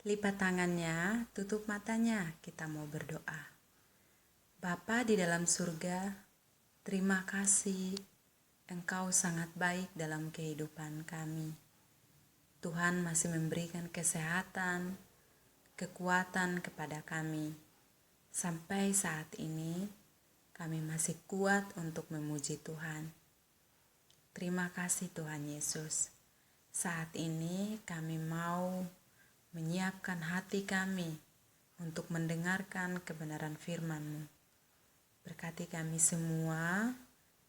Lipat tangannya, tutup matanya, kita mau berdoa. Bapa di dalam surga, terima kasih, Engkau sangat baik dalam kehidupan kami. Tuhan masih memberikan kesehatan, kekuatan kepada kami. Sampai saat ini, kami masih kuat untuk memuji Tuhan. Terima kasih Tuhan Yesus. Saat ini kami mau menyiapkan hati kami untuk mendengarkan kebenaran firman-Mu. Berkati kami semua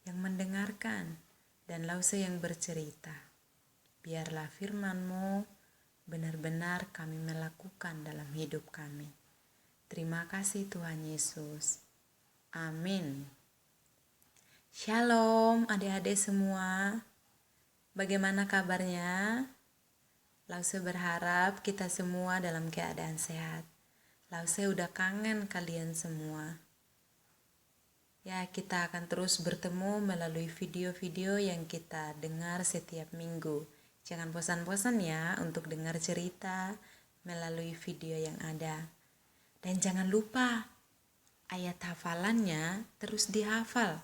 yang mendengarkan dan Lause yang bercerita. Biarlah firman-Mu benar-benar kami melakukan dalam hidup kami. Terima kasih Tuhan Yesus. Amin. Shalom adik-adik semua. Bagaimana kabarnya? Lause berharap kita semua dalam keadaan sehat. Lause udah kangen kalian semua. Ya, kita akan terus bertemu melalui video-video yang kita dengar setiap minggu. Jangan bosan-bosan ya untuk dengar cerita melalui video yang ada. Dan jangan lupa ayat hafalannya terus dihafal.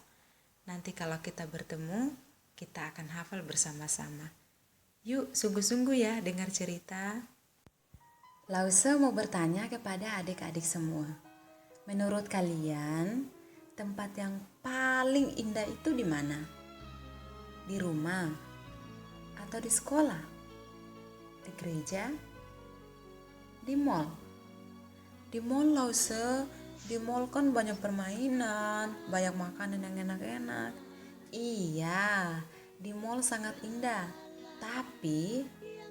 Nanti kalau kita bertemu, kita akan hafal bersama-sama. Yuk, sungguh-sungguh ya dengar cerita. Lause mau bertanya kepada adik-adik semua. Menurut kalian, tempat yang paling indah itu di mana? Di rumah? Atau di sekolah? Di gereja? Di mall? Di mall Lause, di mall kan banyak permainan, banyak makanan yang enak-enak. Iya, di mall sangat indah. Tapi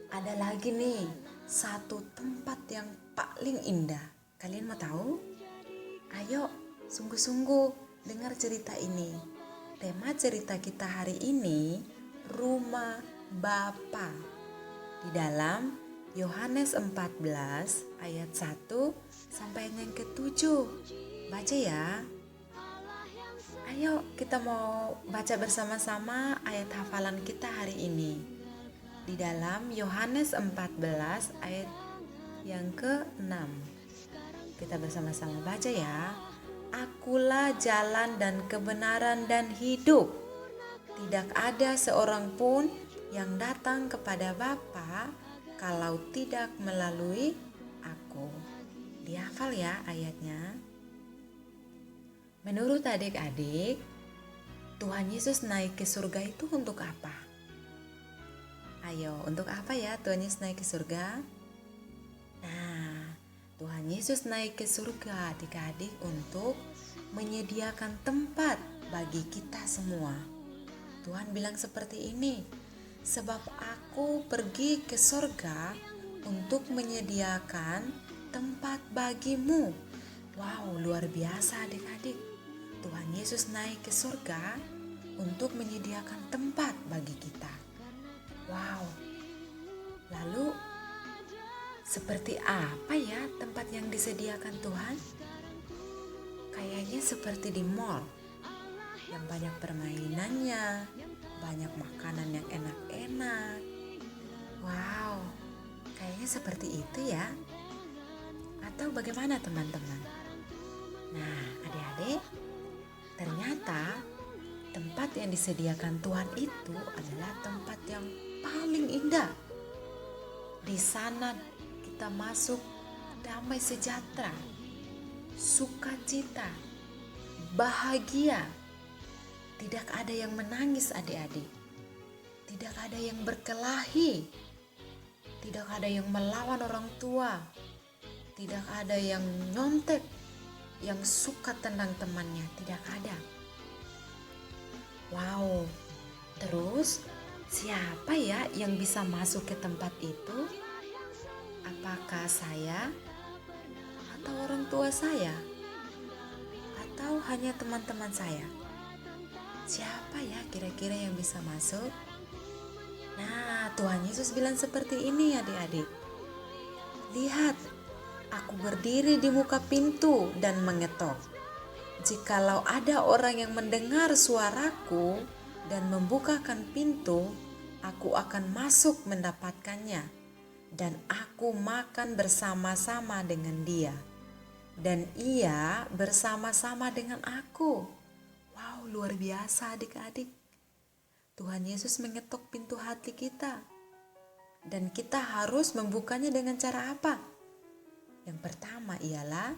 ada lagi nih, satu tempat yang paling indah. Kalian mau tahu? Ayo, sungguh-sungguh dengar cerita ini. Tema cerita kita hari ini, Rumah Bapa. Di dalam Yohanes 14 ayat 1 sampai yang ke-7. Baca ya. Ayo kita mau baca bersama-sama ayat hafalan kita hari ini. Di dalam Yohanes 14 ayat yang ke-6. Kita bersama-sama baca ya. Akulah jalan dan kebenaran dan hidup. Tidak ada seorang pun yang datang kepada Bapa kalau tidak melalui aku. Dihafal ya ayatnya. Menurut adik-adik, Tuhan Yesus naik ke surga itu untuk apa? Ayo, untuk apa ya Tuhan Yesus naik ke surga? Nah, Tuhan Yesus naik ke surga adik-adik untuk menyediakan tempat bagi kita semua. Tuhan bilang seperti ini, sebab aku pergi ke surga untuk menyediakan tempat bagimu. Wow, luar biasa adik-adik. Tuhan Yesus naik ke surga untuk menyediakan tempat bagi kita. Wow. Lalu seperti apa ya tempat yang disediakan Tuhan? Kayaknya seperti di mall. Yang banyak permainannya, banyak makanan yang enak-enak. Wow, kayaknya seperti itu ya. Atau bagaimana teman-teman? Nah, adik-adik, ternyata tempat yang disediakan Tuhan itu adalah tempat yang paling indah. Di sana kita masuk damai sejahtera, sukacita, bahagia. Tidak ada yang menangis adik-adik. Tidak ada yang berkelahi. Tidak ada yang melawan orang tua. Tidak ada yang nyontek, yang suka tendang temannya. Tidak ada. Wow. Terus siapa ya yang bisa masuk ke tempat itu? Apakah saya? Atau orang tua saya? Atau hanya teman-teman saya? Siapa ya kira-kira yang bisa masuk? Nah, Tuhan Yesus bilang seperti ini adik-adik. Lihat, aku berdiri di muka pintu dan mengetok. Jikalau ada orang yang mendengar suaraku dan membukakan pintu, aku akan masuk mendapatkannya dan aku makan bersama-sama dengan dia, dan ia bersama-sama dengan aku. Wow, luar biasa adik-adik. Tuhan Yesus mengetok pintu hati kita, dan kita harus membukanya dengan cara apa? Yang pertama ialah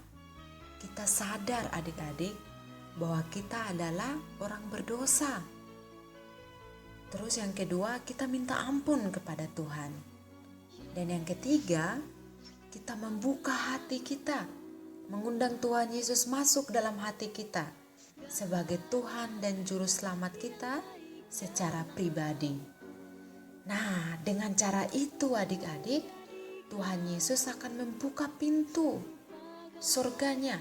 kita sadar adik-adik bahwa kita adalah orang berdosa. Terus yang kedua, kita minta ampun kepada Tuhan. Dan yang ketiga, kita membuka hati kita, mengundang Tuhan Yesus masuk dalam hati kita sebagai Tuhan dan Juru Selamat kita secara pribadi. Nah, dengan cara itu adik-adik, Tuhan Yesus akan membuka pintu surganya,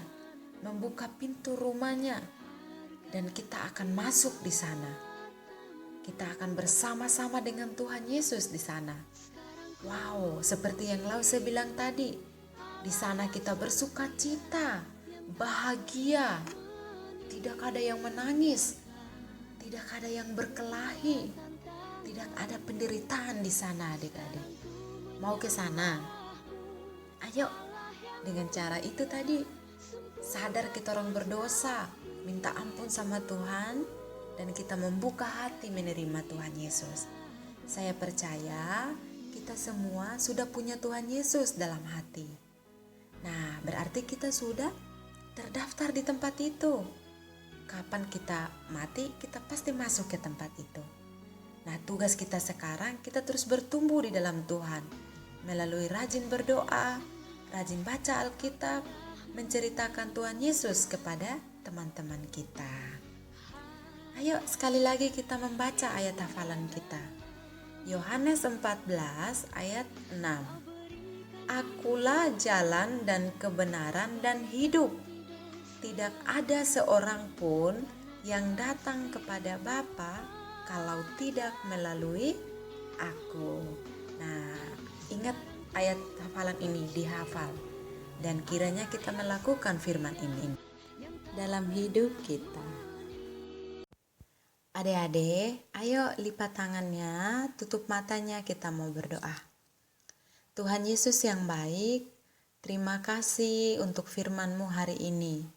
membuka pintu rumahnya, dan kita akan masuk di sana. Kita akan bersama-sama dengan Tuhan Yesus di sana. Wow, seperti yang Lause bilang tadi, di sana kita bersuka cita, bahagia, tidak ada yang menangis, tidak ada yang berkelahi, tidak ada penderitaan di sana adik-adik. Mau ke sana? Ayo, dengan cara itu tadi, sadar kita orang berdosa, minta ampun sama Tuhan, dan kita membuka hati menerima Tuhan Yesus. Saya percaya kita semua sudah punya Tuhan Yesus dalam hati. Nah, berarti kita sudah terdaftar di tempat itu. Kapan kita mati, kita pasti masuk ke tempat itu. Nah, tugas kita sekarang, kita terus bertumbuh di dalam Tuhan, melalui rajin berdoa, rajin baca Alkitab, menceritakan Tuhan Yesus kepada teman-teman kita. Ayo sekali lagi kita membaca ayat hafalan kita. Yohanes 14 ayat 6. Akulah jalan dan kebenaran dan hidup. Tidak ada seorang pun yang datang kepada Bapa kalau tidak melalui aku. Nah, ingat ayat hafalan ini, dihafal. Dan kiranya kita melakukan firman ini dalam hidup kita. Adik-adik, ayo lipat tangannya, tutup matanya, kita mau berdoa. Tuhan Yesus yang baik, terima kasih untuk firman-Mu hari ini.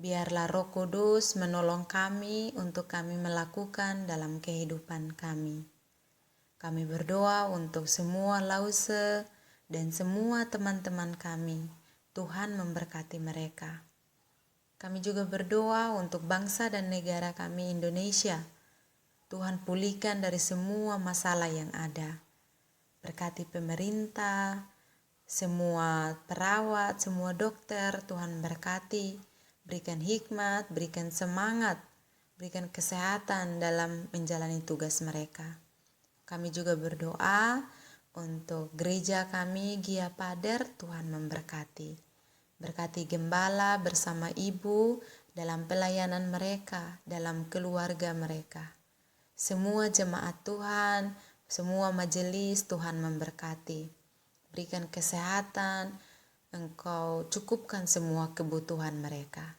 Biarlah Roh Kudus menolong kami untuk kami melakukan dalam kehidupan kami. Kami berdoa untuk semua Lause dan semua teman-teman kami. Tuhan memberkati mereka. Kami juga berdoa untuk bangsa dan negara kami Indonesia. Tuhan pulihkan dari semua masalah yang ada. Berkati pemerintah, semua perawat, semua dokter, Tuhan berkati. Berikan hikmat, berikan semangat, berikan kesehatan dalam menjalani tugas mereka. Kami juga berdoa untuk gereja kami, Gia Pader, Tuhan memberkati. Berkati gembala bersama ibu dalam pelayanan mereka, dalam keluarga mereka. Semua jemaat Tuhan, semua majelis Tuhan memberkati. Berikan kesehatan, Engkau cukupkan semua kebutuhan mereka.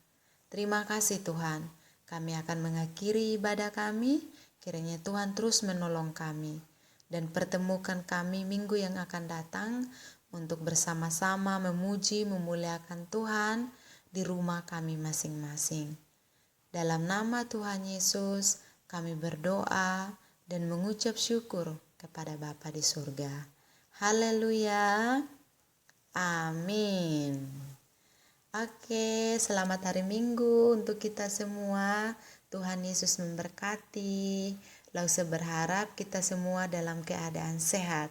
Terima kasih Tuhan, kami akan mengakhiri ibadah kami, kiranya Tuhan terus menolong kami dan pertemukan kami minggu yang akan datang untuk bersama-sama memuji, memuliakan Tuhan di rumah kami masing-masing. Dalam nama Tuhan Yesus, kami berdoa dan mengucap syukur kepada Bapa di surga. Haleluya. Amin. Oke, selamat hari Minggu untuk kita semua. Tuhan Yesus memberkati. Lause berharap kita semua dalam keadaan sehat.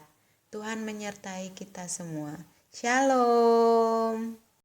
Tuhan menyertai kita semua. Shalom.